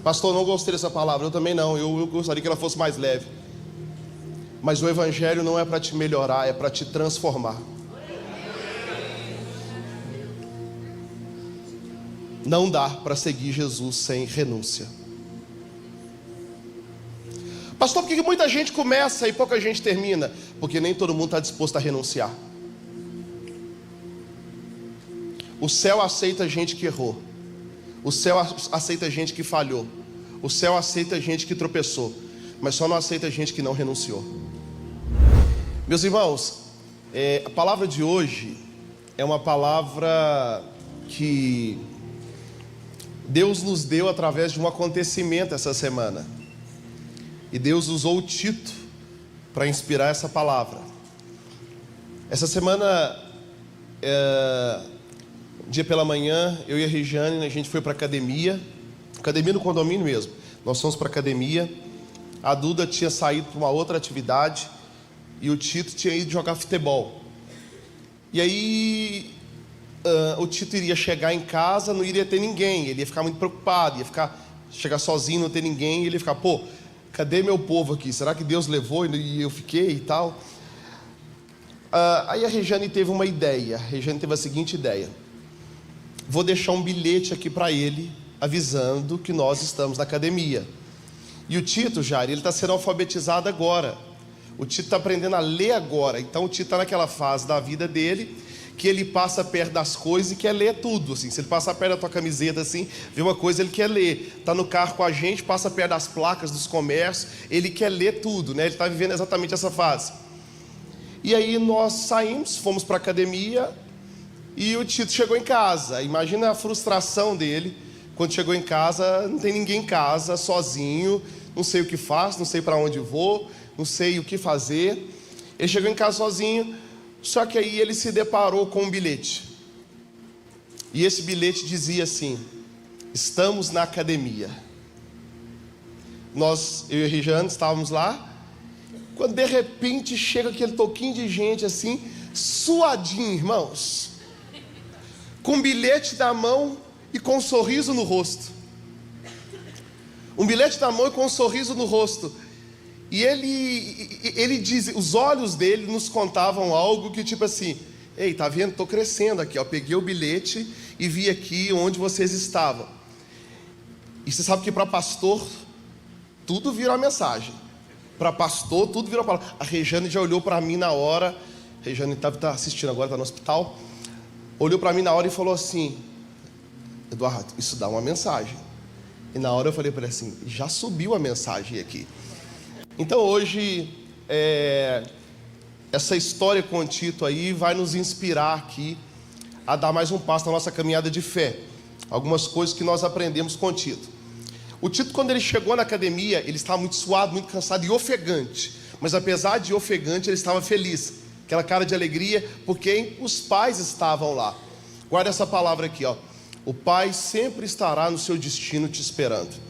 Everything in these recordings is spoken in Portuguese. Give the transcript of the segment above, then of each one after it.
Pastor, não gostei dessa palavra. Eu também não, eu gostaria que ela fosse mais leve. Mas o evangelho não é para te melhorar, é para te transformar. Não dá para seguir Jesus sem renúncia. Pastor, por que muita gente começa e pouca gente termina? Porque nem todo mundo está disposto a renunciar. O céu aceita gente que errou. O céu aceita gente que falhou. O céu aceita gente que tropeçou. Mas só não aceita gente que não renunciou. Meus irmãos, a palavra de hoje é uma palavra que Deus nos deu através de um acontecimento essa semana. E Deus usou o Tito para inspirar essa palavra. Essa semana, dia pela manhã, eu e a Regiane, a gente foi para a academia no condomínio mesmo. Nós fomos para a academia. A Duda tinha saído para uma outra atividade e o Tito tinha ido jogar futebol. E aí o Tito iria chegar em casa, não iria ter ninguém. Ele ia ficar muito preocupado, chegar sozinho, não ter ninguém. E ele ia ficar, cadê meu povo aqui? Será que Deus levou e eu fiquei e tal? Aí a Regiane teve uma ideia. A Regiane teve a seguinte ideia: vou deixar um bilhete aqui para ele, avisando que nós estamos na academia. E o Tito, Jair, ele está sendo alfabetizado agora. O Tito está aprendendo a ler agora. Então o Tito está naquela fase da vida dele que ele passa perto das coisas e quer ler tudo, assim. Se ele passar perto da tua camiseta, assim, vê uma coisa, ele quer ler. Está no carro com a gente, passa perto das placas dos comércios, ele quer ler tudo, né? Ele está vivendo exatamente essa fase. E aí nós saímos, fomos para a academia e o Tito chegou em casa. Imagina a frustração dele quando chegou em casa, não tem ninguém em casa, sozinho, não sei o que faço, não sei para onde vou, não sei o que fazer. Ele chegou em casa sozinho. Só que aí ele se deparou com um bilhete. E esse bilhete dizia assim: estamos na academia. Eu e a Regiane estávamos lá. Quando de repente chega aquele toquinho de gente assim, suadinho, irmãos, com um bilhete na mão e com um sorriso no rosto. Um bilhete na mão e com um sorriso no rosto. E ele diz, os olhos dele nos contavam algo que tipo assim: ei, tá vendo? Estou crescendo aqui, ó. Peguei o bilhete e vi aqui onde vocês estavam. E você sabe que para pastor tudo vira uma mensagem. Para pastor tudo vira uma palavra. A Regiane já olhou para mim na hora. A Regiane está assistindo agora, está no hospital. Olhou para mim na hora e falou assim: Eduardo, isso dá uma mensagem. E na hora eu falei para ele assim: já subiu a mensagem aqui. Então hoje, essa história com o Tito aí vai nos inspirar aqui a dar mais um passo na nossa caminhada de fé. Algumas coisas que nós aprendemos com o Tito. O Tito, quando ele chegou na academia, ele estava muito suado, muito cansado e ofegante. Mas apesar de ofegante, ele estava feliz. Aquela cara de alegria, porque os pais estavam lá. Guarda essa palavra aqui, ó. O pai sempre estará no seu destino te esperando.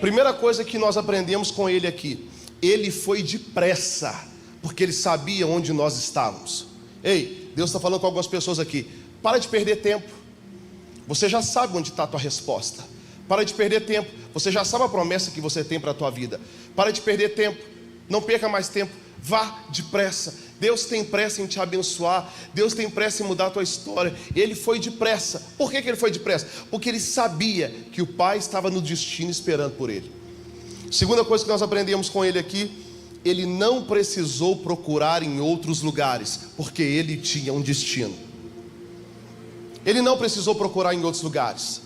Primeira coisa que nós aprendemos com ele aqui: ele foi depressa, porque ele sabia onde nós estávamos. Ei, Deus está falando com algumas pessoas aqui: para de perder tempo. Você já sabe onde está a tua resposta. Para de perder tempo. Você já sabe a promessa que você tem para a tua vida. Para de perder tempo. Não perca mais tempo. Vá depressa. Deus tem pressa em te abençoar. Deus tem pressa em mudar a tua história. Ele foi depressa. Por que ele foi depressa? Porque ele sabia que o pai estava no destino esperando por ele. Segunda coisa que nós aprendemos com ele aqui: ele não precisou procurar em outros lugares, porque ele tinha um destino. Ele não precisou procurar em outros lugares,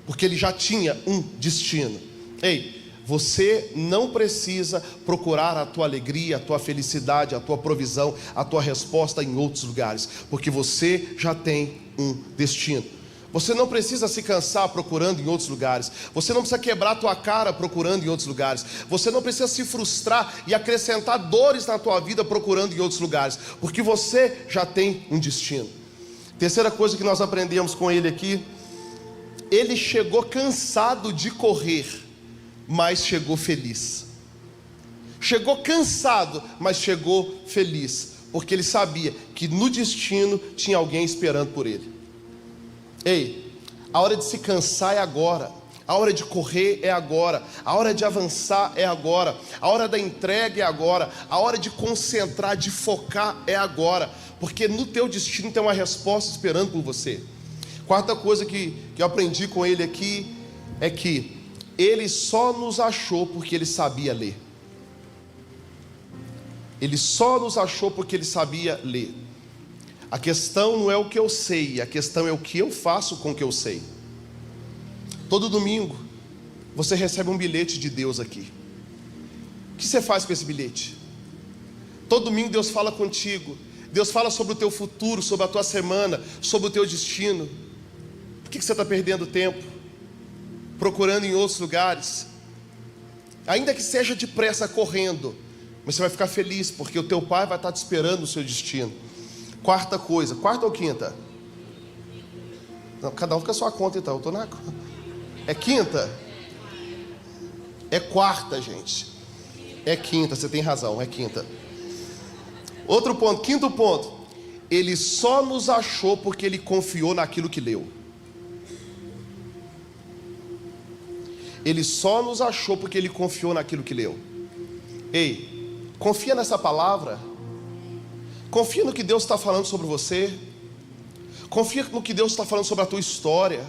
porque ele já tinha um destino. Ei, você não precisa procurar a tua alegria, a tua felicidade, a tua provisão, a tua resposta em outros lugares, porque você já tem um destino. Você não precisa se cansar procurando em outros lugares. Você não precisa quebrar a tua cara procurando em outros lugares. Você não precisa se frustrar e acrescentar dores na tua vida procurando em outros lugares, porque você já tem um destino. Terceira coisa que nós aprendemos com ele aqui: ele chegou cansado de correr, mas chegou feliz. Chegou cansado, mas chegou feliz, porque ele sabia que no destino tinha alguém esperando por ele. Ei, a hora de se cansar é agora. A hora de correr é agora. A hora de avançar é agora. A hora da entrega é agora. A hora de concentrar, de focar é agora. Porque no teu destino tem uma resposta esperando por você. Quarta coisa que eu aprendi com ele aqui é que ele só nos achou porque ele sabia ler. Ele só nos achou porque ele sabia ler. A questão não é o que eu sei, a questão é o que eu faço com o que eu sei. Todo domingo você recebe um bilhete de Deus aqui. O que você faz com esse bilhete? Todo domingo Deus fala contigo. Deus fala sobre o teu futuro, sobre a tua semana, sobre o teu destino. Por que você está perdendo tempo? Procurando em outros lugares? Ainda que seja depressa, correndo, mas você vai ficar feliz, porque o teu pai vai estar te esperando no seu destino. Quarta coisa, quarta ou quinta? Não, cada um fica a sua conta então, eu estou na... É quinta? É quarta, gente. É quinta, você tem razão, é quinta. Outro ponto, quinto ponto. Ele só nos achou porque ele confiou naquilo que leu. Ele só nos achou porque ele confiou naquilo que leu. Ei, confia nessa palavra. Confia no que Deus está falando sobre você. Confia no que Deus está falando sobre a tua história.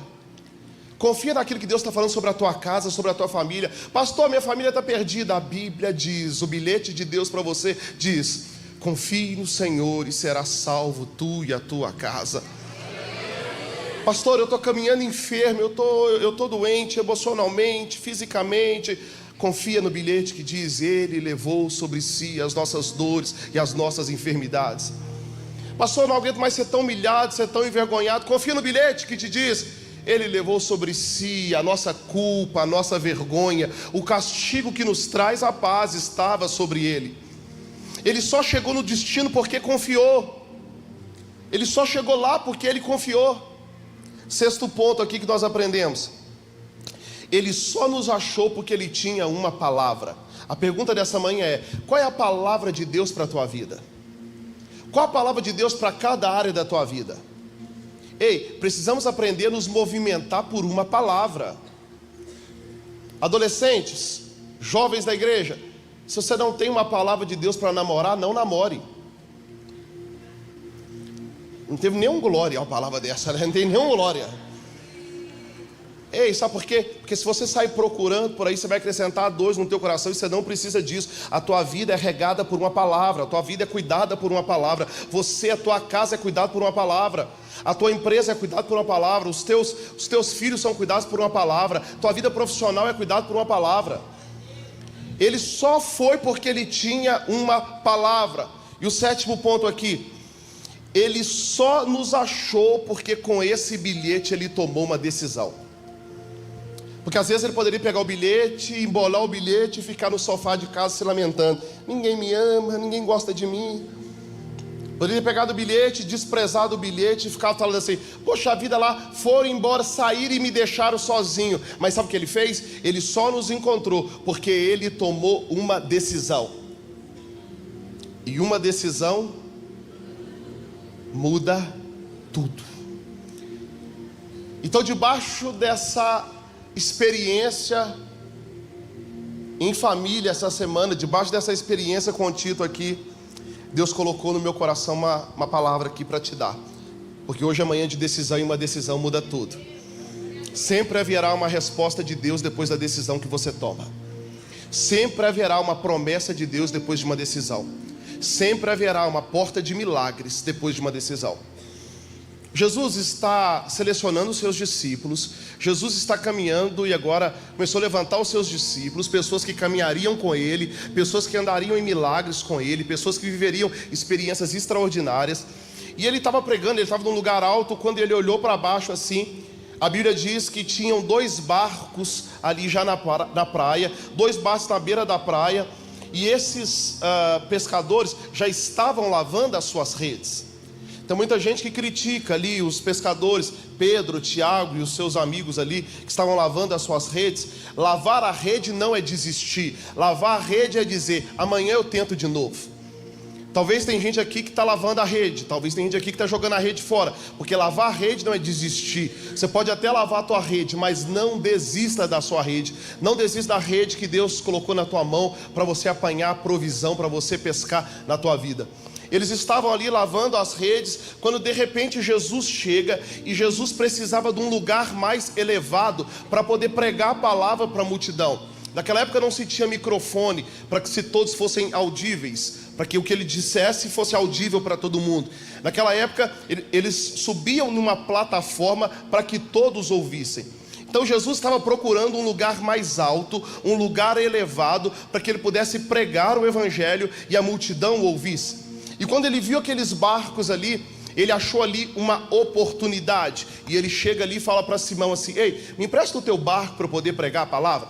Confia naquilo que Deus está falando sobre a tua casa, sobre a tua família. Pastor, minha família está perdida. A Bíblia diz, o bilhete de Deus para você diz: confie no Senhor e será salvo tu e a tua casa. Pastor, eu estou caminhando enfermo, eu estou doente emocionalmente, fisicamente. Confia no bilhete que diz: Ele levou sobre si as nossas dores e as nossas enfermidades. Pastor, não aguento mais ser tão humilhado, ser tão envergonhado. Confia no bilhete que te diz: Ele levou sobre si a nossa culpa, a nossa vergonha. O castigo que nos traz a paz estava sobre Ele. Ele só chegou no destino porque confiou. Ele só chegou lá porque Ele confiou. Sexto ponto aqui que nós aprendemos: Ele só nos achou porque Ele tinha uma palavra. A pergunta dessa manhã é: qual é a palavra de Deus para a tua vida? Qual a palavra de Deus para cada área da tua vida? Ei, precisamos aprender a nos movimentar por uma palavra. Adolescentes, jovens da igreja, se você não tem uma palavra de Deus para namorar, não namore. Não teve nenhum glória a palavra dessa, né? Não tem nenhum glória. Ei, sabe por quê? Porque se você sair procurando por aí, você vai acrescentar dores no teu coração e você não precisa disso. A tua vida é regada por uma palavra, a tua vida é cuidada por uma palavra. Você, a tua casa é cuidada por uma palavra. A tua empresa é cuidada por uma palavra. Os teus filhos são cuidados por uma palavra. Tua vida profissional é cuidada por uma palavra. Ele só foi porque ele tinha uma palavra. E o sétimo ponto aqui: Ele só nos achou porque com esse bilhete ele tomou uma decisão. Porque às vezes ele poderia pegar o bilhete, embolar o bilhete e ficar no sofá de casa se lamentando: ninguém me ama, ninguém gosta de mim. Poderia ter pegado o bilhete, desprezado o bilhete e ficar falando assim: poxa, a vida lá, foram embora, saíram e me deixaram sozinho. Mas sabe o que ele fez? Ele só nos encontrou porque ele tomou uma decisão. E uma decisão muda tudo. Então, debaixo dessa experiência em família essa semana, debaixo dessa experiência com o Tito aqui, Deus colocou no meu coração uma palavra aqui para te dar. Porque hoje é manhã de decisão e uma decisão muda tudo. Sempre haverá uma resposta de Deus depois da decisão que você toma. Sempre haverá uma promessa de Deus depois de uma decisão. Sempre haverá uma porta de milagres depois de uma decisão. Jesus está selecionando os seus discípulos. Jesus está caminhando e agora começou a levantar os seus discípulos, pessoas que caminhariam com Ele, pessoas que andariam em milagres com Ele, pessoas que viveriam experiências extraordinárias. E Ele estava pregando, Ele estava num lugar alto. Quando Ele olhou para baixo assim, a Bíblia diz que tinham 2 barcos ali já na praia, 2 barcos na beira da praia. E esses pescadores já estavam lavando as suas redes. Tem muita gente que critica ali os pescadores, Pedro, Tiago e os seus amigos ali, que estavam lavando as suas redes. Lavar a rede não é desistir. Lavar a rede é dizer: amanhã eu tento de novo. Talvez tem gente aqui que está lavando a rede, talvez tem gente aqui que está jogando a rede fora, porque lavar a rede não é desistir. Você pode até lavar a tua rede, mas não desista da sua rede. Não desista da rede que Deus colocou na tua mão para você apanhar a provisão, para você pescar na tua vida. Eles estavam ali lavando as redes, quando de repente Jesus chega, e Jesus precisava de um lugar mais elevado para poder pregar a palavra para a multidão. Naquela época não se tinha microfone para que se todos fossem audíveis, para que o que ele dissesse fosse audível para todo mundo. Naquela época eles subiam numa plataforma para que todos ouvissem. Então Jesus estava procurando um lugar mais alto, um lugar elevado, para que ele pudesse pregar o evangelho e a multidão o ouvisse. E quando ele viu aqueles barcos ali, ele achou ali uma oportunidade, e ele chega ali e fala para Simão assim: ei, me empresta o teu barco para eu poder pregar a palavra?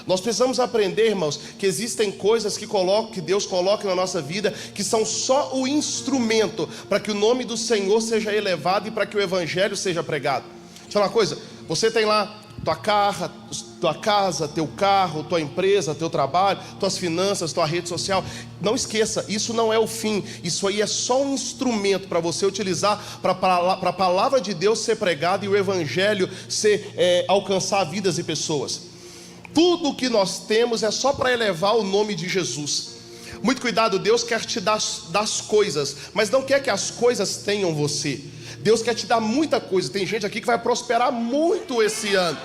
Nós precisamos aprender, irmãos, que existem coisas que Deus coloca na nossa vida, que são só o instrumento para que o nome do Senhor seja elevado e para que o evangelho seja pregado. Deixa eu falar uma coisa, você tem lá tua casa, teu carro, tua empresa, teu trabalho, tuas finanças, tua rede social. Não esqueça, isso não é o fim, isso aí é só um instrumento para você utilizar para a palavra de Deus ser pregada e o evangelho alcançar vidas e pessoas. Tudo o que nós temos é só para elevar o nome de Jesus. Muito cuidado, Deus quer te dar das coisas, mas não quer que as coisas tenham você. Deus quer te dar muita coisa. Tem gente aqui que vai prosperar muito esse ano,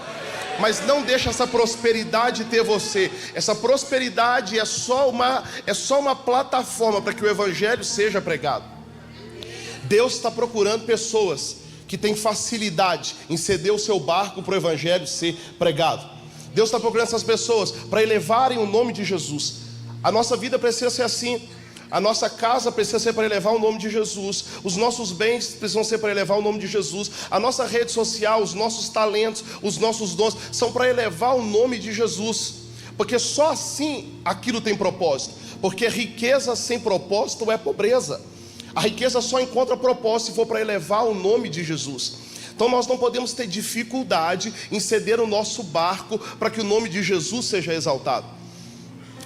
mas não deixa essa prosperidade ter você. Essa prosperidade é só uma plataforma para que o evangelho seja pregado. Deus está procurando pessoas que têm facilidade em ceder o seu barco para o evangelho ser pregado. Deus está procurando essas pessoas para elevarem o nome de Jesus. A nossa vida precisa ser assim. A nossa casa precisa ser para elevar o nome de Jesus. Os nossos bens precisam ser para elevar o nome de Jesus. A nossa rede social, os nossos talentos, os nossos dons são para elevar o nome de Jesus. Porque só assim aquilo tem propósito. Porque riqueza sem propósito é pobreza. A riqueza só encontra propósito se for para elevar o nome de Jesus. Então nós não podemos ter dificuldade em ceder o nosso barco para que o nome de Jesus seja exaltado.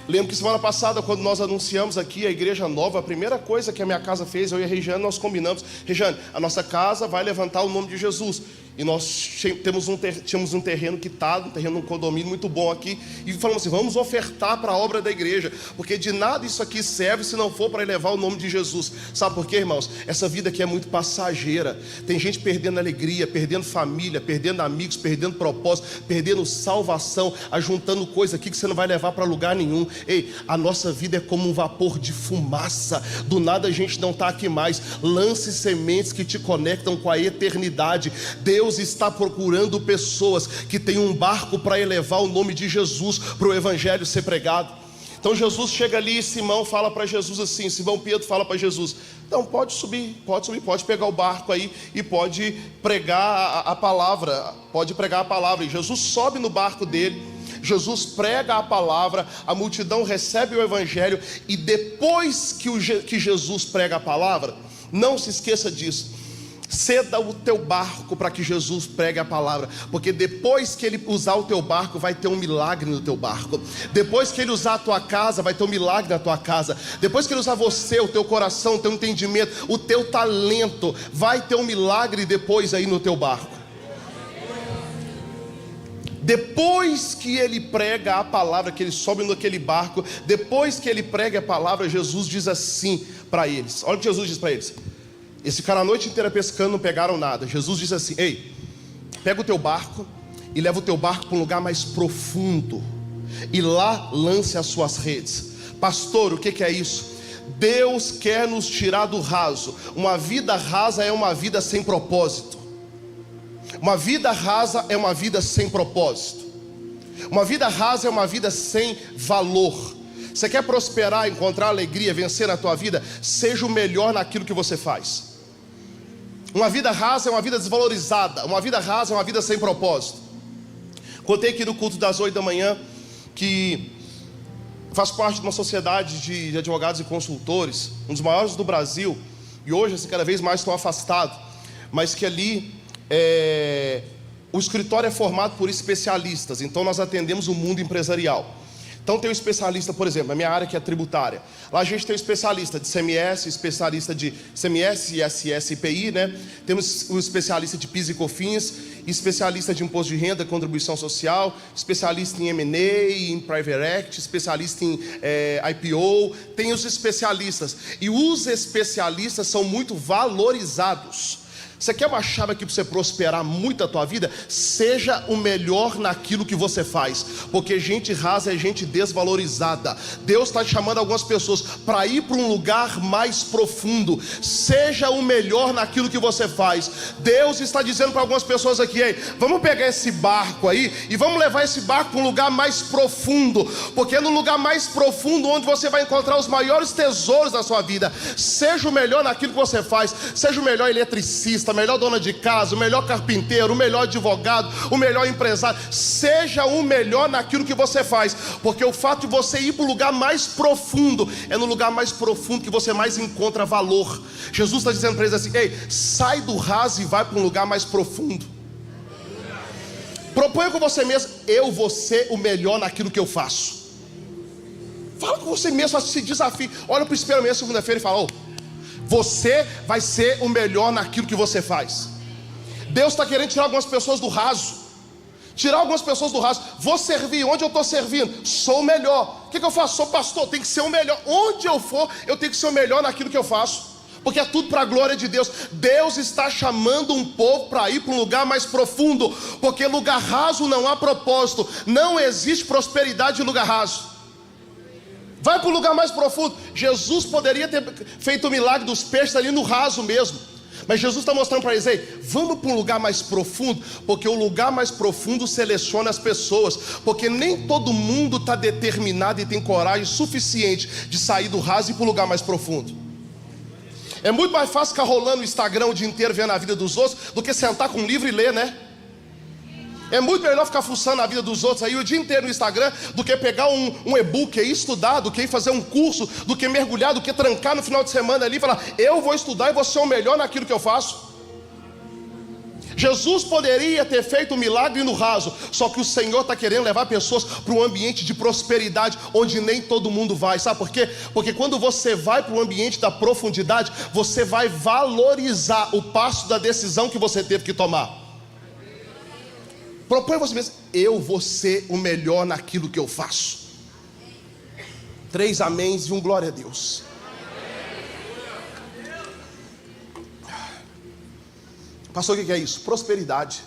Lembro que semana passada, quando nós anunciamos aqui a igreja nova, a primeira coisa que a minha casa fez, eu e a Regiane, nós combinamos: Regiane, a nossa casa vai levantar o nome de Jesus. E nós tínhamos um terreno quitado, um terreno, um condomínio muito bom aqui, e falamos assim: vamos ofertar para a obra da igreja, porque de nada isso aqui serve se não for para elevar o nome de Jesus. Sabe por quê, irmãos? Essa vida aqui é muito passageira. Tem gente perdendo alegria, perdendo família, perdendo amigos, perdendo propósito, perdendo salvação, ajuntando coisa aqui que você não vai levar para lugar nenhum. Ei, a nossa vida é como um vapor de fumaça. Do nada a gente não está aqui mais. Lance sementes que te conectam com a eternidade. Deus está procurando pessoas que têm um barco para elevar o nome de Jesus, para o evangelho ser pregado. Então Jesus chega ali e Simão fala para Jesus assim, Simão Pedro fala para Jesus: então pode subir, pode pegar o barco aí e pode pregar a palavra, e Jesus sobe no barco dele, Jesus prega a palavra, a multidão recebe o evangelho, e depois que Jesus prega a palavra, não se esqueça disso, ceda o teu barco para que Jesus pregue a palavra, porque depois que ele usar o teu barco, vai ter um milagre no teu barco. Depois que ele usar a tua casa, vai ter um milagre na tua casa. Depois que ele usar você, o teu coração, o teu entendimento, o teu talento, vai ter um milagre depois aí no teu barco. Depois que ele prega a palavra, que ele sobe naquele barco, depois que ele prega a palavra, Jesus diz assim para eles: olha o que Jesus diz para eles. Eles ficaram a noite inteira pescando, não pegaram nada. Jesus diz assim: ei, pega o teu barco e leva o teu barco para um lugar mais profundo, e lá lance as suas redes. Pastor, o que é isso? Deus quer nos tirar do raso. Uma vida rasa é uma vida sem propósito. Uma vida rasa é uma vida sem propósito. Uma vida rasa é uma vida sem valor. Você quer prosperar, encontrar alegria, vencer na tua vida? Seja o melhor naquilo que você faz. Uma vida rasa é uma vida desvalorizada. Uma vida rasa é uma vida sem propósito. Contei aqui no culto das 8 da manhã que faz parte de uma sociedade de advogados e consultores, um dos maiores do Brasil, e hoje assim, cada vez mais estão afastados, mas que ali o escritório é formado por especialistas. Então nós atendemos o mundo empresarial. Então tem um especialista, por exemplo, na minha área que é tributária. Lá a gente tem um especialista de CMS, especialista de CMS, ISS, IPI, né? Temos um especialista de PIS e COFINS, especialista de imposto de renda, contribuição social, especialista em M&A, em Private Act, especialista em IPO. Tem os especialistas. E os especialistas são muito valorizados. Você quer uma chave aqui para você prosperar muito a tua vida? Seja o melhor naquilo que você faz, porque gente rasa é gente desvalorizada. Deus está chamando algumas pessoas para ir para um lugar mais profundo. Seja o melhor naquilo que você faz. Deus está dizendo para algumas pessoas aqui: ei, vamos pegar esse barco aí e vamos levar esse barco para um lugar mais profundo, porque é no lugar mais profundo onde você vai encontrar os maiores tesouros da sua vida. Seja o melhor naquilo que você faz. Seja o melhor eletricista, a melhor dona de casa, o melhor carpinteiro, o melhor advogado, o melhor empresário. Seja o melhor naquilo que você faz, porque o fato de você ir para o lugar mais profundo, é no lugar mais profundo que você mais encontra valor. Jesus está dizendo para eles assim: ei, sai do raso e vai para um lugar mais profundo. Proponha com você mesmo: eu vou ser o melhor naquilo que eu faço. Fala com você mesmo, faça esse desafio. Olha para o espelho mesmo segunda-feira e fala: você vai ser o melhor naquilo que você faz. Deus está querendo tirar algumas pessoas do raso. Tirar algumas pessoas do raso. Vou servir, onde eu estou servindo? Sou o melhor. O que eu faço? Sou pastor, tenho que ser o melhor. Onde eu for, eu tenho que ser o melhor naquilo que eu faço, porque é tudo para a glória de Deus. Deus está chamando um povo para ir para um lugar mais profundo, porque lugar raso não há propósito. Não existe prosperidade em lugar raso. Vai para o lugar mais profundo. Jesus poderia ter feito o milagre dos peixes ali no raso mesmo, mas Jesus está mostrando para eles: ei, vamos para um lugar mais profundo, porque o lugar mais profundo seleciona as pessoas, porque nem todo mundo está determinado e tem coragem suficiente de sair do raso e ir para um lugar mais profundo. É muito mais fácil ficar rolando o Instagram o dia inteiro vendo a vida dos outros do que sentar com um livro e ler, né? É muito melhor ficar fuçando a vida dos outros aí o dia inteiro no Instagram do que pegar um e-book e estudar, do que ir fazer um curso, do que mergulhar, do que trancar no final de semana ali e falar: eu vou estudar e vou ser o melhor naquilo que eu faço. Jesus poderia ter feito um milagre no raso, só que o Senhor está querendo levar pessoas para um ambiente de prosperidade, onde nem todo mundo vai. Sabe por quê? Porque quando você vai para o ambiente da profundidade, você vai valorizar o passo da decisão que você teve que tomar. Propõe você mesmo: eu vou ser o melhor naquilo que eu faço. 3 améns e um glória a Deus. Pastor, o que é isso? Prosperidade.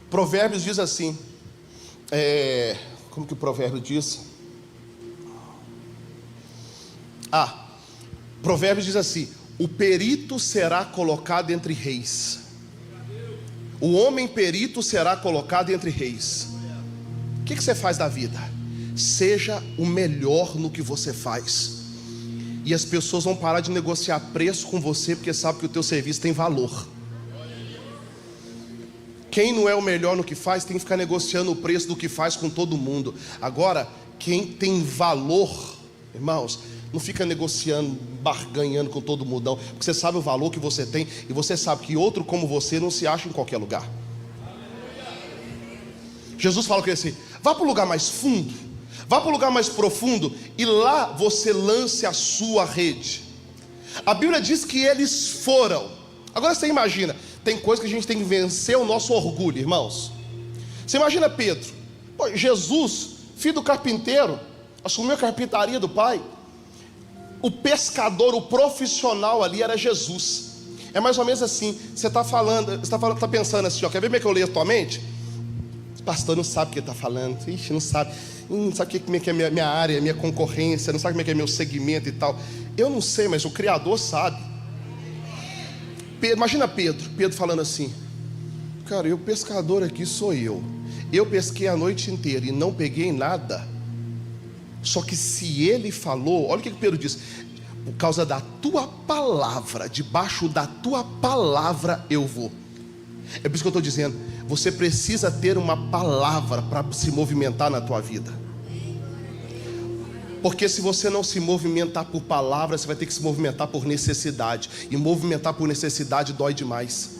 Provérbios diz assim, como que o provérbio diz? Provérbios diz assim: o perito será colocado entre reis. O homem perito será colocado entre reis. O que você faz da vida? Seja o melhor no que você faz, e as pessoas vão parar de negociar preço com você, porque sabe que o teu serviço tem valor. Quem não é o melhor no que faz tem que ficar negociando o preço do que faz com todo mundo. Agora, quem tem valor, irmãos, não fica negociando, barganhando com todo mundo não, porque você sabe o valor que você tem, e você sabe que outro como você não se acha em qualquer lugar. Jesus fala que assim: vá para o lugar mais fundo, vá para o lugar mais profundo, e lá você lance a sua rede. A Bíblia diz que eles foram. Agora você imagina, tem coisa que a gente tem que vencer o nosso orgulho, irmãos. Você imagina Pedro, Jesus, filho do carpinteiro, assumiu a carpintaria do pai. O pescador, o profissional ali era Jesus. É mais ou menos assim. Você está pensando assim, quer ver como é que eu leio a tua mente? O pastor não sabe o que ele está falando. Ixi, não sabe como é que é minha área, minha concorrência, não sabe como é que é meu segmento e tal. Eu não sei, mas o Criador sabe. Imagina Pedro falando assim: cara, o pescador aqui sou eu. Eu pesquei a noite inteira e não peguei nada. Só que se ele falou, olha o que Pedro diz: por causa da tua palavra, debaixo da tua palavra eu vou. É por isso que eu estou dizendo, você precisa ter uma palavra para se movimentar na tua vida. Porque se você não se movimentar por palavra, você vai ter que se movimentar por necessidade, e movimentar por necessidade dói demais.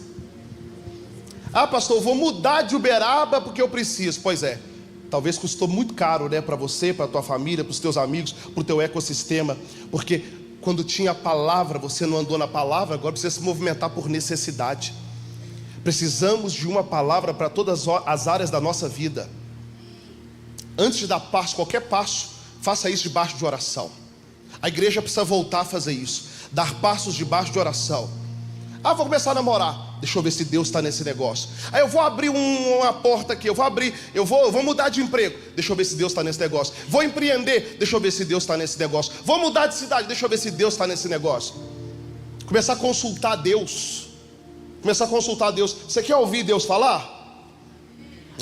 Pastor, eu vou mudar de Uberaba porque eu preciso. Pois é, talvez custou muito caro, né, para você, para a tua família, para os teus amigos, para o teu ecossistema, porque quando tinha a palavra, você não andou na palavra, agora precisa se movimentar por necessidade. Precisamos de uma palavra para todas as áreas da nossa vida. Antes de dar passo, qualquer passo, faça isso debaixo de oração. A igreja precisa voltar a fazer isso, dar passos debaixo de oração. Vou começar a namorar, deixa eu ver se Deus está nesse negócio. Aí eu vou abrir uma porta aqui, eu vou mudar de emprego, deixa eu ver se Deus está nesse negócio. Vou empreender, deixa eu ver se Deus está nesse negócio. Vou mudar de cidade, deixa eu ver se Deus está nesse negócio. Começar a consultar Deus. Começar a consultar Deus. Você quer ouvir Deus falar?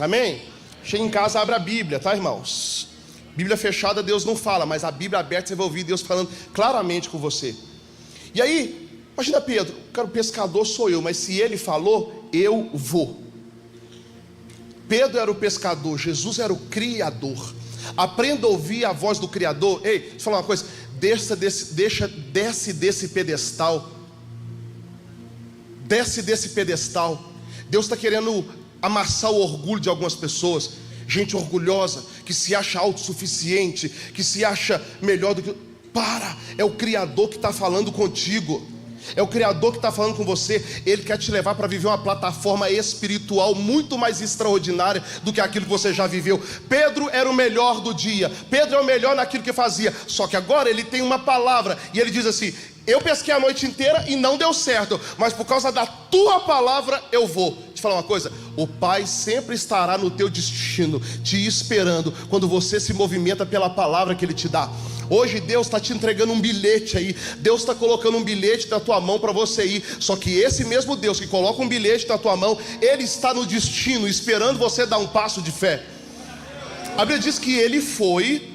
Amém? Chega em casa, abre a Bíblia, tá, irmãos? Bíblia fechada, Deus não fala, mas a Bíblia aberta, você vai ouvir Deus falando claramente com você. E aí, imagina Pedro, cara, o pescador sou eu, mas se ele falou, eu vou. Pedro era o pescador, Jesus era o criador. Aprenda a ouvir a voz do Criador. Ei, deixa eu falar uma coisa, desce desse pedestal. Desce desse pedestal. Deus está querendo amassar o orgulho de algumas pessoas. Gente orgulhosa, que se acha autossuficiente, que se acha melhor do que... É o Criador que está falando contigo. É o Criador que está falando com você. Ele quer te levar para viver uma plataforma espiritual muito mais extraordinária do que aquilo que você já viveu. Pedro era o melhor do dia. Pedro é o melhor naquilo que fazia. Só que agora ele tem uma palavra. E ele diz assim: eu pesquei a noite inteira e não deu certo, mas por causa da tua palavra eu vou. Deixa eu falar uma coisa: o Pai sempre estará no teu destino, te esperando, quando você se movimenta pela palavra que Ele te dá. Hoje Deus está te entregando um bilhete aí. Deus está colocando um bilhete na tua mão para você ir. Só que esse mesmo Deus que coloca um bilhete na tua mão, Ele está no destino, esperando você dar um passo de fé. A Bíblia diz que ele foi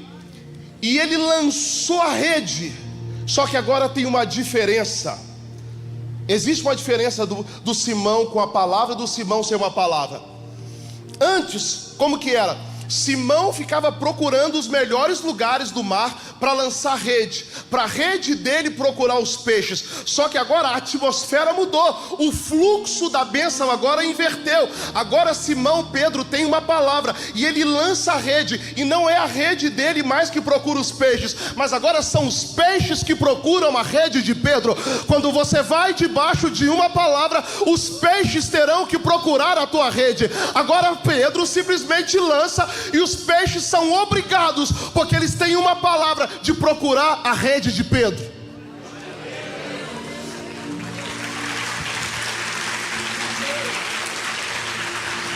e ele lançou a rede. Só que agora tem uma diferença. Existe uma diferença do Simão com a palavra, do Simão sem uma palavra. Antes, como que era? Simão ficava procurando os melhores lugares do mar para lançar rede, para a rede dele procurar os peixes. Só que agora a atmosfera mudou, o fluxo da bênção agora inverteu. Agora Simão Pedro tem uma palavra e ele lança a rede, e não é a rede dele mais que procura os peixes, mas agora são os peixes que procuram a rede de Pedro. Quando você vai debaixo de uma palavra, os peixes terão que procurar a tua rede. Agora Pedro simplesmente lança e os peixes são obrigados, porque eles têm uma palavra, de procurar a rede de Pedro.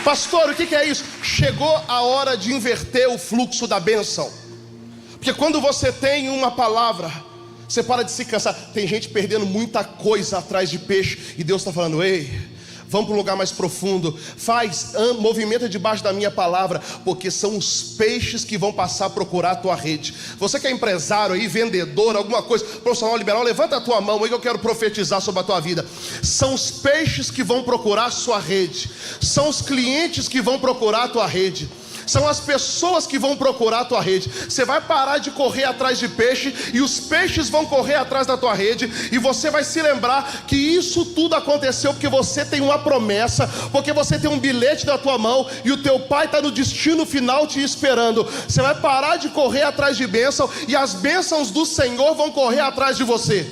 Pastor, o que é isso? Chegou a hora de inverter o fluxo da bênção. Porque quando você tem uma palavra, você para de se cansar. Tem gente perdendo muita coisa atrás de peixe, e Deus está falando: ei, vamos para um lugar mais profundo. Movimenta debaixo da minha palavra, porque são os peixes que vão passar a procurar a tua rede. Você que é empresário aí, vendedor, alguma coisa, profissional liberal, levanta a tua mão aí que eu quero profetizar sobre a tua vida. São os peixes que vão procurar a sua rede. São os clientes que vão procurar a tua rede. São as pessoas que vão procurar a tua rede. Você vai parar de correr atrás de peixe, e os peixes vão correr atrás da tua rede. E você vai se lembrar que isso tudo aconteceu porque você tem uma promessa, porque você tem um bilhete na tua mão, e o teu Pai está no destino final te esperando. Você vai parar de correr atrás de bênção, e as bênçãos do Senhor vão correr atrás de você.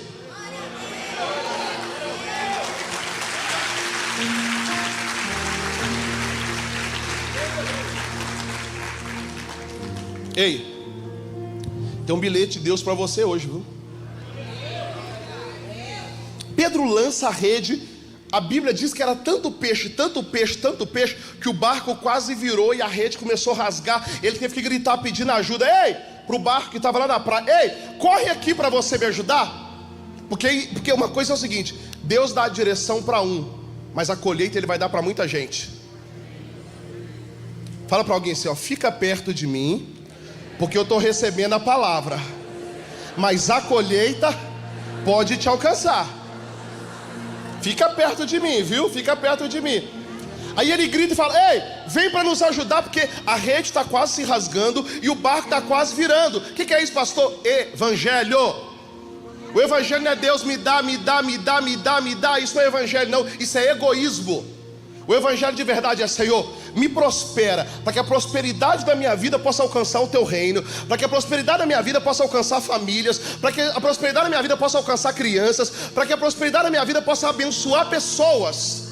Ei, tem um bilhete de Deus para você hoje, viu? Pedro lança a rede. A Bíblia diz que era tanto peixe, que o barco quase virou e a rede começou a rasgar. Ele teve que gritar pedindo ajuda. Ei, para o barco que estava lá na praia: ei, corre aqui para você me ajudar. Porque uma coisa é o seguinte: Deus dá a direção para um, mas a colheita Ele vai dar para muita gente. Fala para alguém assim, ó: fica perto de mim, porque eu estou recebendo a palavra, mas a colheita pode te alcançar. Fica perto de mim, viu? Fica perto de mim. Aí ele grita e fala: ei, vem para nos ajudar, porque a rede está quase se rasgando e o barco está quase virando. O que é isso, pastor? Evangelho. O evangelho não é Deus me dá. Isso não é evangelho, não. Isso é egoísmo. O evangelho de verdade é: Senhor, me prospera, para que a prosperidade da minha vida possa alcançar o teu reino, para que a prosperidade da minha vida possa alcançar famílias, para que a prosperidade da minha vida possa alcançar crianças, para que a prosperidade da minha vida possa abençoar pessoas.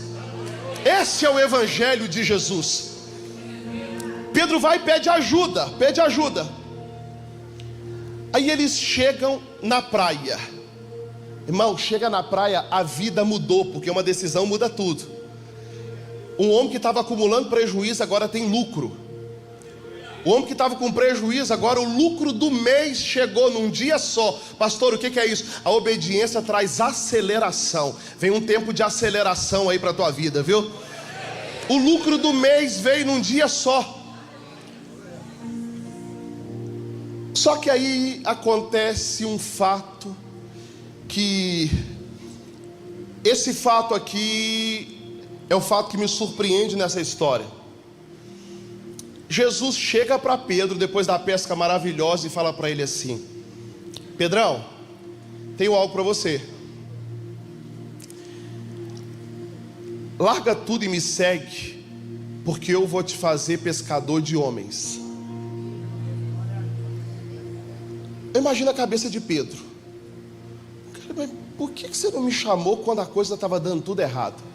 Esse é o evangelho de Jesus. Pedro vai e pede ajuda. Aí eles chegam na praia. Irmão, chega na praia, a vida mudou, porque uma decisão muda tudo. Um homem que estava acumulando prejuízo agora tem lucro. O homem que estava com prejuízo, agora o lucro do mês chegou num dia só. Pastor, o que é isso? A obediência traz aceleração. Vem um tempo de aceleração aí para a tua vida, viu? O lucro do mês veio num dia só. Só que aí acontece um fato, que esse fato aqui é o fato que me surpreende nessa história. Jesus chega para Pedro depois da pesca maravilhosa e fala para ele assim: Pedrão, tenho algo para você. Larga tudo e me segue, porque eu vou te fazer pescador de homens. Imagina a cabeça de Pedro. Mas por que você não me chamou quando a coisa estava dando tudo errado?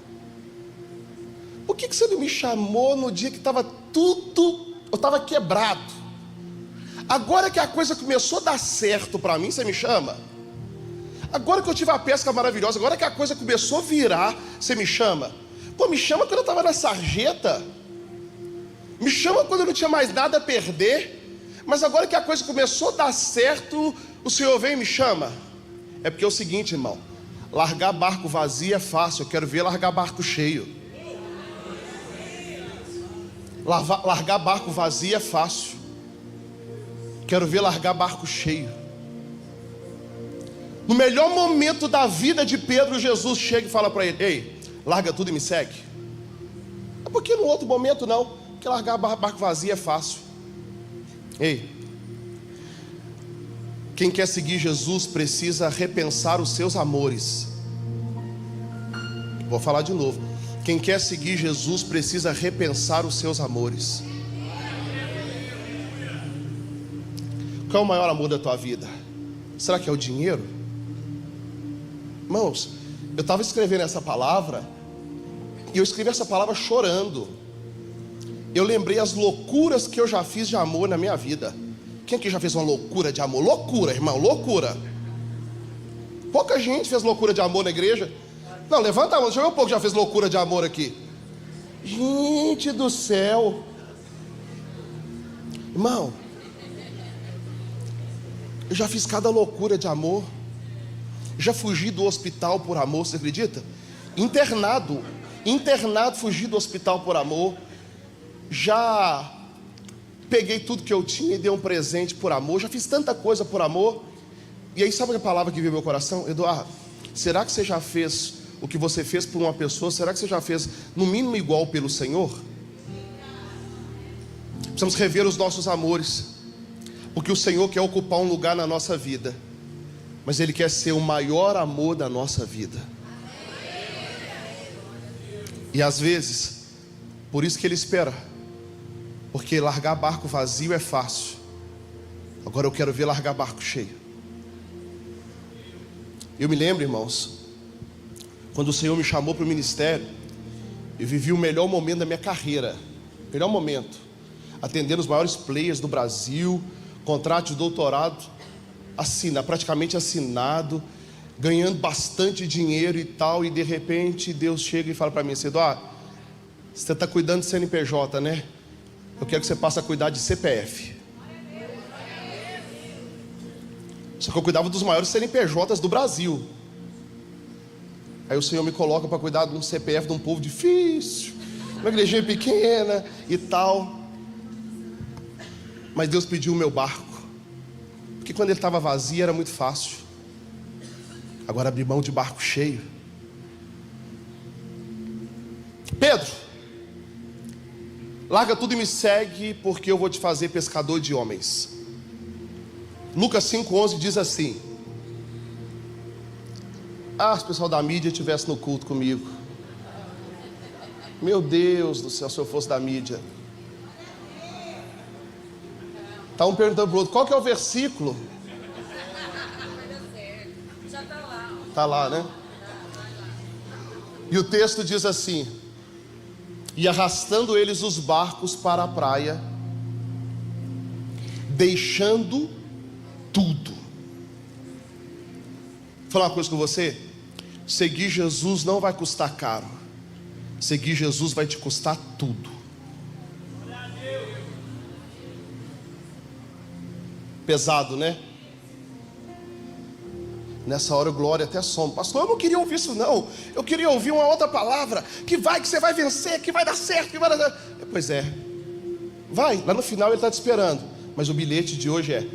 Por que você não me chamou no dia que estava tudo, eu estava quebrado? Agora que a coisa começou a dar certo para mim, você me chama? Agora que eu tive a pesca maravilhosa, agora que a coisa começou a virar, você me chama? Pô, me chama quando eu estava na sarjeta. Me chama quando eu não tinha mais nada a perder. Mas agora que a coisa começou a dar certo, o Senhor vem e me chama. É porque é o seguinte, irmão: largar barco vazio é fácil, eu quero ver largar barco cheio. Largar barco vazio é fácil, quero ver largar barco cheio. No melhor momento da vida de Pedro, Jesus chega e fala para ele: ei, larga tudo e me segue. É porque no outro momento não, porque largar barco vazio é fácil. Ei, quem quer seguir Jesus precisa repensar os seus amores. Vou falar de novo. Quem quer seguir Jesus precisa repensar os seus amores. Qual é o maior amor da tua vida? Será que é o dinheiro? Irmãos, eu estava escrevendo essa palavra, e eu escrevi essa palavra chorando. Eu lembrei as loucuras que eu já fiz de amor na minha vida. Quem aqui já fez uma loucura de amor? Loucura, irmão, loucura. Pouca gente fez loucura de amor na igreja. Não, levanta a mão, deixa eu ver um pouco que já fez loucura de amor aqui. Gente do céu. Irmão, eu já fiz cada loucura de amor. Já fugi do hospital por amor, você acredita? Internado, fugi do hospital por amor. Já peguei tudo que eu tinha e dei um presente por amor. Já fiz tanta coisa por amor. E aí sabe a palavra que veio no meu coração? Eduardo, será que você já fez o que você fez por uma pessoa? Será que você já fez no mínimo igual pelo Senhor? Precisamos rever os nossos amores, porque o Senhor quer ocupar um lugar na nossa vida, mas Ele quer ser o maior amor da nossa vida. E às vezes, por isso que Ele espera, porque largar barco vazio é fácil. Agora eu quero ver largar barco cheio. Eu me lembro, irmãos, quando o Senhor me chamou para o ministério, eu vivi o melhor momento da minha carreira. Melhor momento, atendendo os maiores players do Brasil, contrato de doutorado praticamente assinado, ganhando bastante dinheiro e tal. E de repente Deus chega e fala para mim assim: Eduardo, você está cuidando de CNPJ, né? Eu quero que você passe a cuidar de CPF. Só que eu cuidava dos maiores CNPJs do Brasil. Aí o Senhor me coloca para cuidar de um CPF de um povo difícil, uma igrejinha pequena e tal. Mas Deus pediu o meu barco, porque quando ele estava vazio era muito fácil. Agora abri mão de barco cheio. Pedro, larga tudo e me segue, porque eu vou te fazer pescador de homens. Lucas 5,11 diz assim: se o pessoal da mídia estivesse no culto comigo. Meu Deus do céu, se eu fosse da mídia. Está um perguntando para o outro, qual que é o versículo? Está lá, né? E o texto diz assim: e arrastando eles os barcos para a praia, deixando tudo. Vou falar uma coisa com você: seguir Jesus não vai custar caro. Seguir Jesus vai te custar tudo. Pesado, né? Nessa hora o Glória até some. Pastor, eu não queria ouvir isso não. Eu queria ouvir uma outra palavra. Que você vai vencer, que vai dar certo, que vai dar certo. Pois é. Vai, lá no final ele está te esperando. Mas o bilhete de hoje é: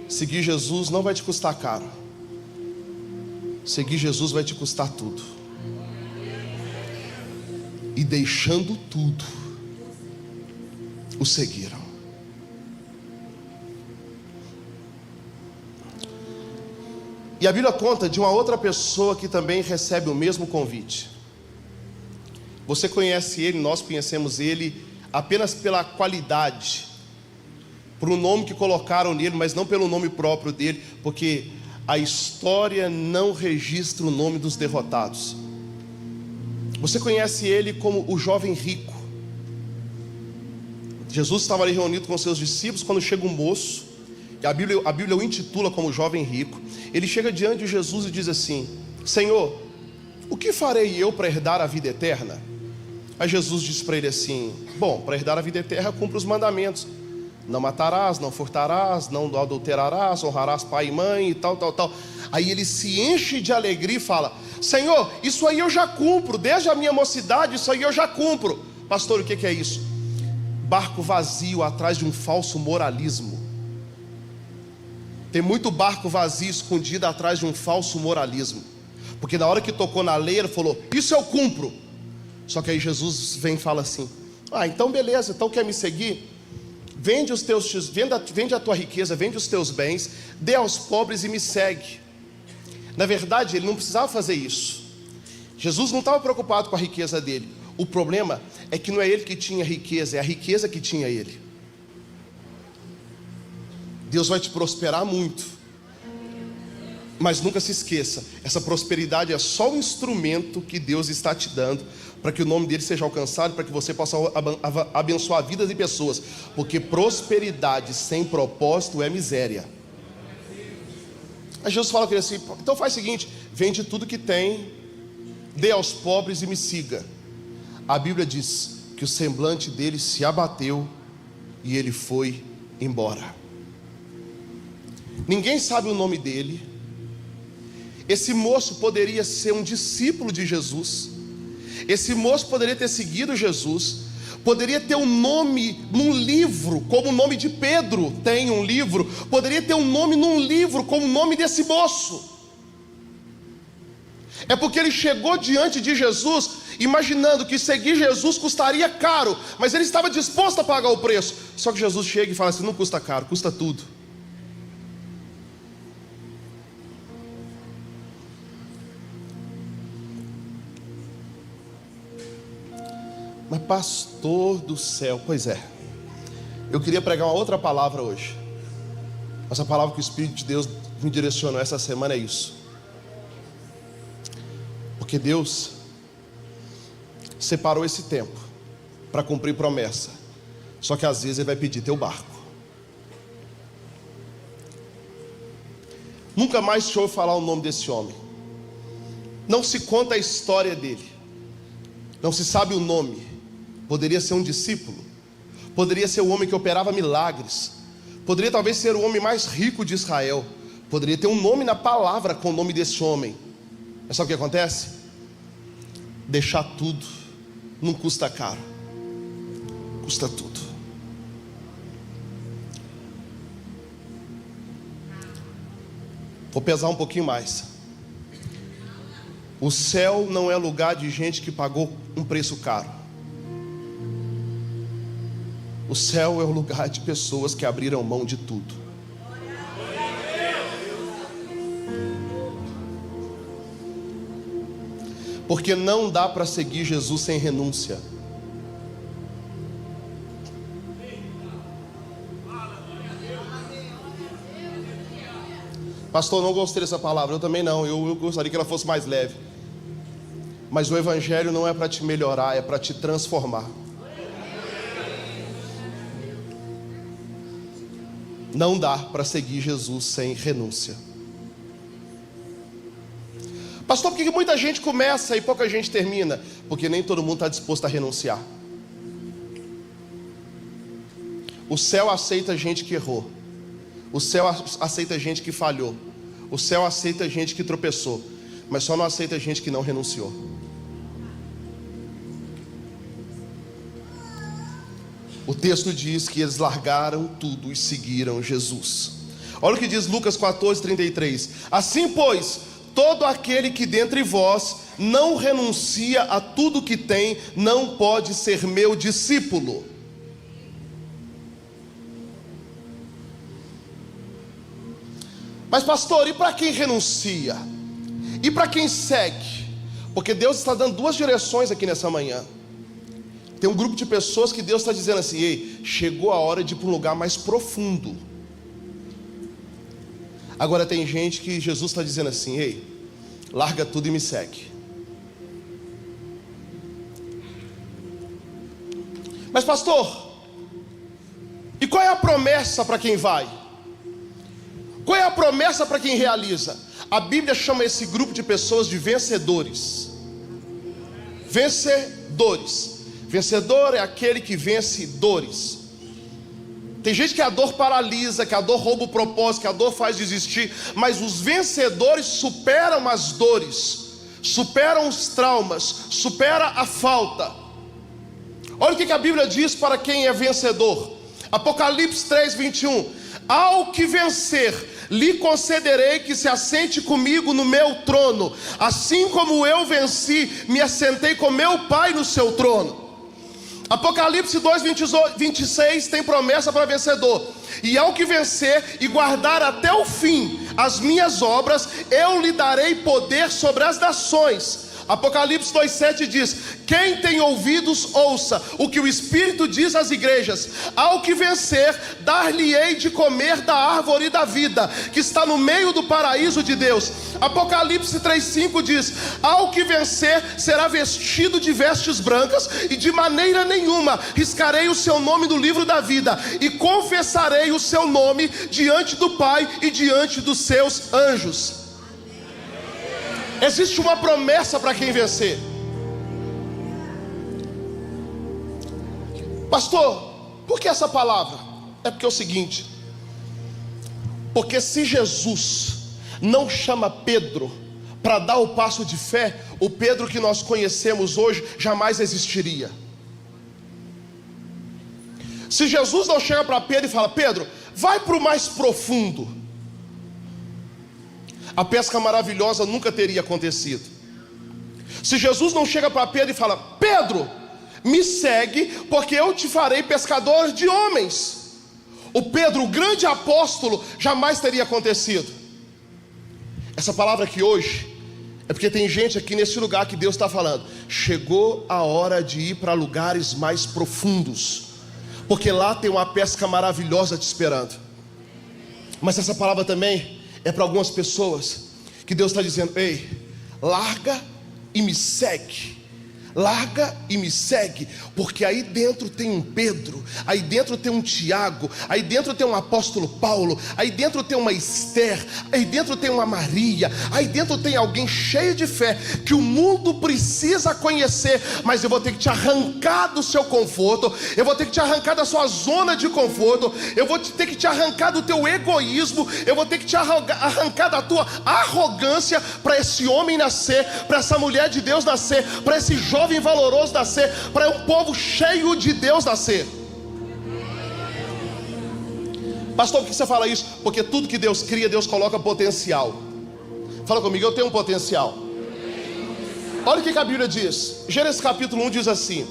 seguir Jesus não vai te custar caro. Seguir Jesus vai te custar tudo. E deixando tudo, o seguiram. E a Bíblia conta de uma outra pessoa que também recebe o mesmo convite. Você conhece ele, nós conhecemos ele apenas pela qualidade, por um nome que colocaram nele, mas não pelo nome próprio dele, porque a história não registra o nome dos derrotados. Você conhece ele como o jovem rico. Jesus estava ali reunido com seus discípulos quando chega um moço, e a Bíblia o intitula como jovem rico. Ele chega diante de Jesus e diz assim: Senhor, o que farei eu para herdar a vida eterna? Aí Jesus diz para ele assim: bom, para herdar a vida eterna, cumpre os mandamentos. Não matarás, não furtarás, não adulterarás, honrarás pai e mãe e tal. Aí ele se enche de alegria e fala: Senhor, isso aí eu já cumpro, desde a minha mocidade isso aí eu já cumpro. Pastor, o que é isso? Barco vazio atrás de um falso moralismo. Tem muito barco vazio escondido atrás de um falso moralismo. Porque na hora que tocou na lei, ele falou: isso eu cumpro. Só que aí Jesus vem e fala assim: então beleza, então quer me seguir? Vende a tua riqueza, vende os teus bens, dê aos pobres e me segue. Na verdade, ele não precisava fazer isso. Jesus não estava preocupado com a riqueza dele. O problema é que não é ele que tinha riqueza, é a riqueza que tinha ele. Deus vai te prosperar muito, mas nunca se esqueça, essa prosperidade é só um instrumento que Deus está te dando para que o nome dele seja alcançado, para que você possa abençoar vidas de pessoas, porque prosperidade sem propósito é miséria. Aí Jesus fala com ele assim: então faz o seguinte, vende tudo que tem, dê aos pobres e me siga. A Bíblia diz que o semblante dele se abateu e ele foi embora. Ninguém sabe o nome dele. Esse moço poderia ser um discípulo de Jesus. Esse moço poderia ter seguido Jesus. Poderia ter um nome num livro, como o nome de Pedro tem um livro. Poderia ter um nome num livro, como o nome desse moço. É porque ele chegou diante de Jesus, imaginando que seguir Jesus custaria caro, mas ele estava disposto a pagar o preço. Só que Jesus chega e fala assim: não custa caro, custa tudo. Mas pastor do céu, pois é, eu queria pregar uma outra palavra hoje. Essa palavra que o Espírito de Deus me direcionou essa semana é isso. Porque Deus separou esse tempo para cumprir promessa. Só que às vezes Ele vai pedir teu barco. Nunca mais deixa eu falar o nome desse homem. Não se conta a história dele. Não se sabe o nome. Poderia ser um discípulo. Poderia ser o homem que operava milagres. Poderia talvez ser o homem mais rico de Israel. Poderia ter um nome na palavra com o nome desse homem. Mas sabe o que acontece? Deixar tudo não custa caro. Custa tudo. Vou pesar um pouquinho mais. O céu não é lugar de gente que pagou um preço caro. O céu é o lugar de pessoas que abriram mão de tudo. Porque não dá para seguir Jesus sem renúncia. Pastor, não gostei dessa palavra. Eu também não, eu gostaria que ela fosse mais leve. Mas o evangelho não é para te melhorar, é para te transformar. Não dá para seguir Jesus sem renúncia. Pastor, por que muita gente começa e pouca gente termina? Porque nem todo mundo está disposto a renunciar. O céu aceita gente que errou. O céu aceita gente que falhou. O céu aceita gente que tropeçou. Mas só não aceita gente que não renunciou. O texto diz que eles largaram tudo e seguiram Jesus. Olha o que diz Lucas 14:33. Assim, pois, todo aquele que dentre vós não renuncia a tudo que tem, não pode ser meu discípulo. Mas pastor, e para quem renuncia? E para quem segue? Porque Deus está dando duas direções aqui nessa manhã. Tem um grupo de pessoas que Deus está dizendo assim: ei, chegou a hora de ir para um lugar mais profundo. Agora tem gente que Jesus está dizendo assim: ei, larga tudo e me segue. Mas pastor, e qual é a promessa para quem vai? Qual é a promessa para quem realiza? A Bíblia chama esse grupo de pessoas de vencedores. Vencedores. Vencedor é aquele que vence dores. Tem gente que a dor paralisa, que a dor rouba o propósito, que a dor faz desistir. Mas os vencedores superam as dores, superam os traumas, superam a falta. Olha o que a Bíblia diz para quem é vencedor. Apocalipse 3:21. Ao que vencer, lhe concederei que se assente comigo no meu trono, assim como eu venci, me assentei com meu Pai no seu trono. Apocalipse 2:26 tem promessa para vencedor. E ao que vencer e guardar até o fim as minhas obras, eu lhe darei poder sobre as nações. Apocalipse 2:7 diz: quem tem ouvidos, ouça o que o Espírito diz às igrejas. Ao que vencer, dar-lhe-ei de comer da árvore da vida, que está no meio do paraíso de Deus. Apocalipse 3:5 diz: ao que vencer, será vestido de vestes brancas, e de maneira nenhuma riscarei o seu nome do livro da vida, e confessarei o seu nome diante do Pai e diante dos seus anjos. Existe uma promessa para quem vencer. Pastor, por que essa palavra? É porque é o seguinte: porque se Jesus não chama Pedro para dar o passo de fé, o Pedro que nós conhecemos hoje jamais existiria. Se Jesus não chega para Pedro e fala: Pedro, vai para o mais profundo, a pesca maravilhosa nunca teria acontecido. Se Jesus não chega para Pedro e fala: Pedro, me segue, porque eu te farei pescador de homens, o Pedro, o grande apóstolo, jamais teria acontecido. Essa palavra aqui hoje é porque tem gente aqui nesse lugar que Deus está falando: chegou a hora de ir para lugares mais profundos, porque lá tem uma pesca maravilhosa te esperando. Mas essa palavra também é para algumas pessoas que Deus está dizendo: ei, larga e me segue. Larga e me segue, porque aí dentro tem um Pedro, aí dentro tem um Tiago, aí dentro tem um apóstolo Paulo, aí dentro tem uma Esther, aí dentro tem uma Maria, aí dentro tem alguém cheio de fé, que o mundo precisa conhecer. Mas eu vou ter que te arrancar do seu conforto, eu vou ter que te arrancar da sua zona de conforto, eu vou ter que te arrancar do teu egoísmo, eu vou ter que te arrancar da tua arrogância, para esse homem nascer, para essa mulher de Deus nascer, para esse jovem valoroso nascer, para um povo cheio de Deus nascer. Pastor, por que você fala isso? Porque tudo que Deus cria, Deus coloca potencial. Fala comigo: eu tenho um potencial. Olha o que a Bíblia diz. Gênesis capítulo 1 diz assim: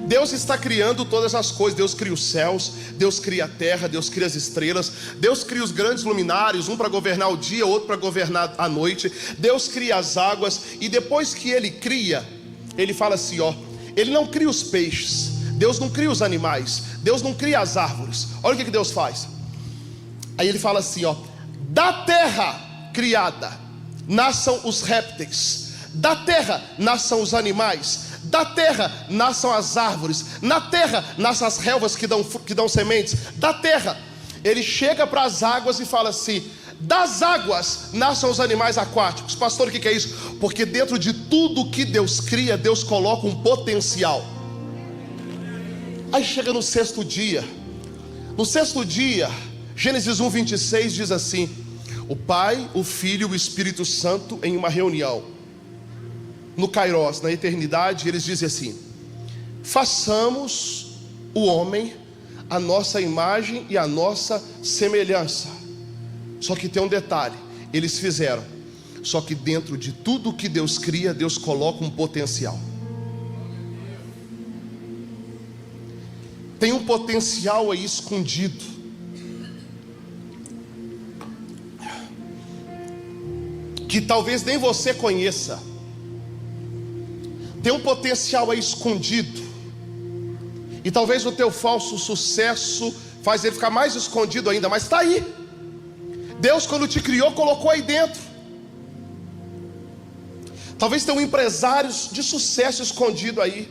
Deus está criando todas as coisas. Deus cria os céus, Deus cria a terra, Deus cria as estrelas, Deus cria os grandes luminares, um para governar o dia, outro para governar a noite. Deus cria as águas. E depois que Ele cria, Ele fala assim, ó: Ele não cria os peixes, Deus não cria os animais, Deus não cria as árvores. Olha o que Deus faz. Aí Ele fala assim, ó: da terra criada nasçam os répteis, da terra nasçam os animais, da terra nasçam as árvores, na terra nasçam as relvas que dão sementes, da terra. Ele chega para as águas e fala assim: das águas nasçam os animais aquáticos. Pastor, o que é isso? Porque dentro de tudo que Deus cria, Deus coloca um potencial. Aí chega no sexto dia. No sexto dia, Gênesis 1:26 diz assim: o Pai, o Filho e o Espírito Santo em uma reunião no Kairos, na eternidade, eles dizem assim: façamos o homem a nossa imagem e a nossa semelhança. Só que tem um detalhe: eles fizeram, só que dentro de tudo que Deus cria, Deus coloca um potencial. Tem um potencial aí escondido. Que talvez nem você conheça. Tem um potencial aí escondido. E talvez o teu falso sucesso faz ele ficar mais escondido ainda, mas está aí. Deus, quando te criou, colocou aí dentro. Talvez tenha um empresário de sucesso escondido aí.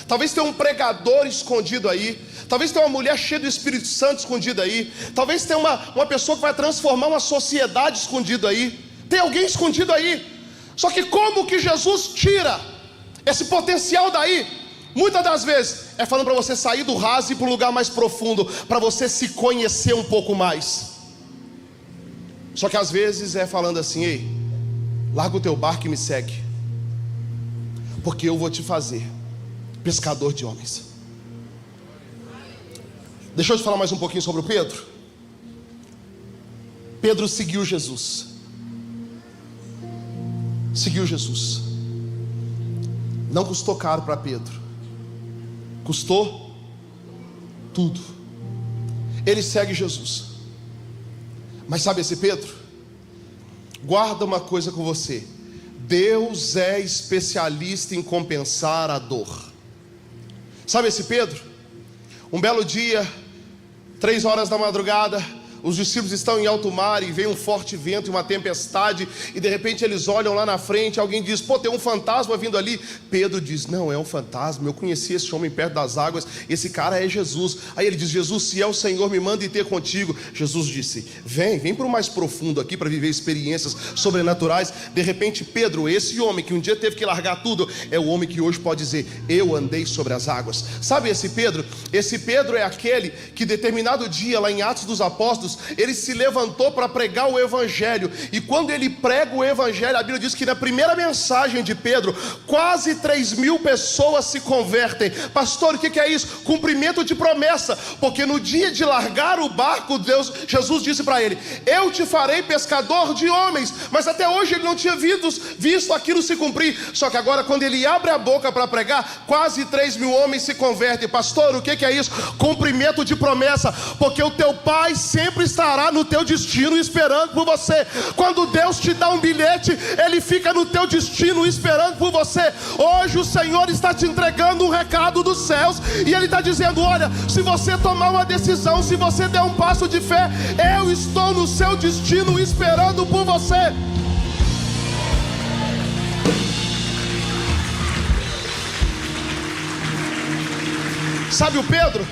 Talvez tenha um pregador escondido aí. Talvez tenha uma mulher cheia do Espírito Santo escondida aí. Talvez tenha uma pessoa que vai transformar uma sociedade escondida aí. Tem alguém escondido aí. Só que como que Jesus tira esse potencial daí? Muitas das vezes é falando para você sair do raso e ir para um lugar mais profundo, para você se conhecer um pouco mais. Só que às vezes é falando assim: ei, larga o teu barco e me segue, porque eu vou te fazer pescador de homens. Deixa eu te falar mais um pouquinho sobre o Pedro. Pedro seguiu Jesus. Seguiu Jesus. Não custou caro para Pedro, custou tudo. Ele segue Jesus. Mas sabe esse Pedro? Guarda uma coisa com você: Deus é especialista em compensar a dor. Sabe esse Pedro? Um belo dia, 3 horas da madrugada, os discípulos estão em alto mar e vem um forte vento e uma tempestade, e de repente eles olham lá na frente, alguém diz: pô, tem um fantasma vindo ali. Pedro diz: não é um fantasma, eu conheci esse homem perto das águas, esse cara é Jesus. Aí ele diz: Jesus, se é o Senhor, me manda ir ter contigo. Jesus disse: vem para o mais profundo aqui para viver experiências sobrenaturais. De repente Pedro, esse homem que um dia teve que largar tudo, é o homem que hoje pode dizer: eu andei sobre as águas. Sabe esse Pedro? Esse Pedro é aquele que determinado dia lá em Atos dos Apóstolos, ele se levantou para pregar o Evangelho. E quando ele prega o Evangelho, a Bíblia diz que na primeira mensagem de Pedro, quase 3.000 pessoas se convertem. Pastor, o que é isso? Cumprimento de promessa. Porque no dia de largar o barco, Jesus disse para ele: eu te farei pescador de homens. Mas até hoje ele não tinha visto aquilo se cumprir. Só que agora, quando ele abre a boca para pregar, quase 3.000 homens se convertem. Pastor, o que é isso? Cumprimento de promessa. Porque o teu Pai sempre estará no teu destino esperando por você. Quando Deus te dá um bilhete, Ele fica no teu destino esperando por você. Hoje o Senhor está te entregando um recado dos céus, e Ele está dizendo: olha, se você tomar uma decisão, se você der um passo de fé, eu estou no seu destino esperando por você. Sabe o Pedro?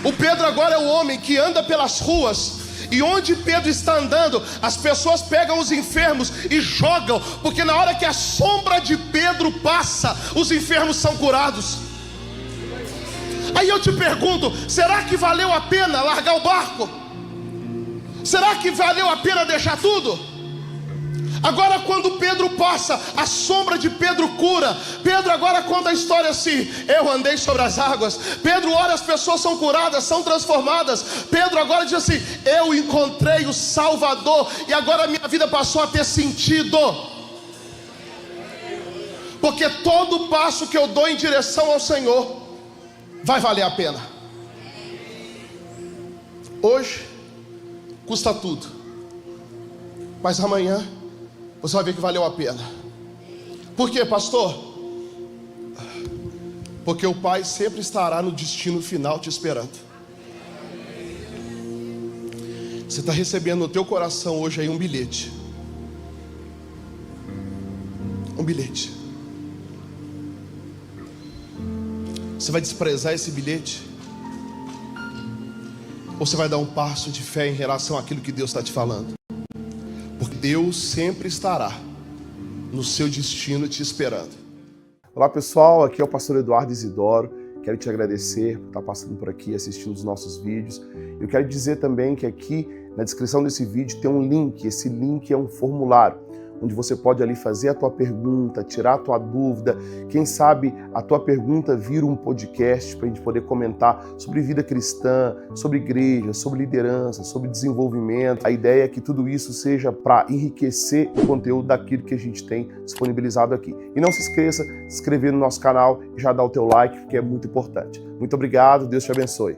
O Pedro agora é o homem que anda pelas ruas, e onde Pedro está andando, as pessoas pegam os enfermos e jogam, porque na hora que a sombra de Pedro passa, os enfermos são curados. Aí eu te pergunto: será que valeu a pena largar o barco? Será que valeu a pena deixar tudo? Agora quando Pedro passa, a sombra de Pedro cura. Pedro agora conta a história assim: eu andei sobre as águas. Pedro ora, as pessoas são curadas, são transformadas. Pedro agora diz assim: eu encontrei o Salvador, e agora minha vida passou a ter sentido. Porque todo passo que eu dou em direção ao Senhor vai valer a pena. Hoje custa tudo, mas amanhã você vai ver que valeu a pena. Por quê, pastor? Porque o Pai sempre estará no destino final te esperando. Você está recebendo no teu coração hoje aí um bilhete. Um bilhete. Você vai desprezar esse bilhete? Ou você vai dar um passo de fé em relação àquilo que Deus está te falando? Porque Deus sempre estará no seu destino te esperando. Olá pessoal, aqui é o pastor Eduardo Isidoro. Quero te agradecer por estar passando por aqui, assistindo os nossos vídeos. Eu quero dizer também que aqui na descrição desse vídeo tem um link. Esse link é um formulário, onde você pode ali fazer a tua pergunta, tirar a tua dúvida. Quem sabe a tua pergunta vira um podcast para a gente poder comentar sobre vida cristã, sobre igreja, sobre liderança, sobre desenvolvimento. A ideia é que tudo isso seja para enriquecer o conteúdo daquilo que a gente tem disponibilizado aqui. E não se esqueça de se inscrever no nosso canal e já dar o teu like, que é muito importante. Muito obrigado, Deus te abençoe.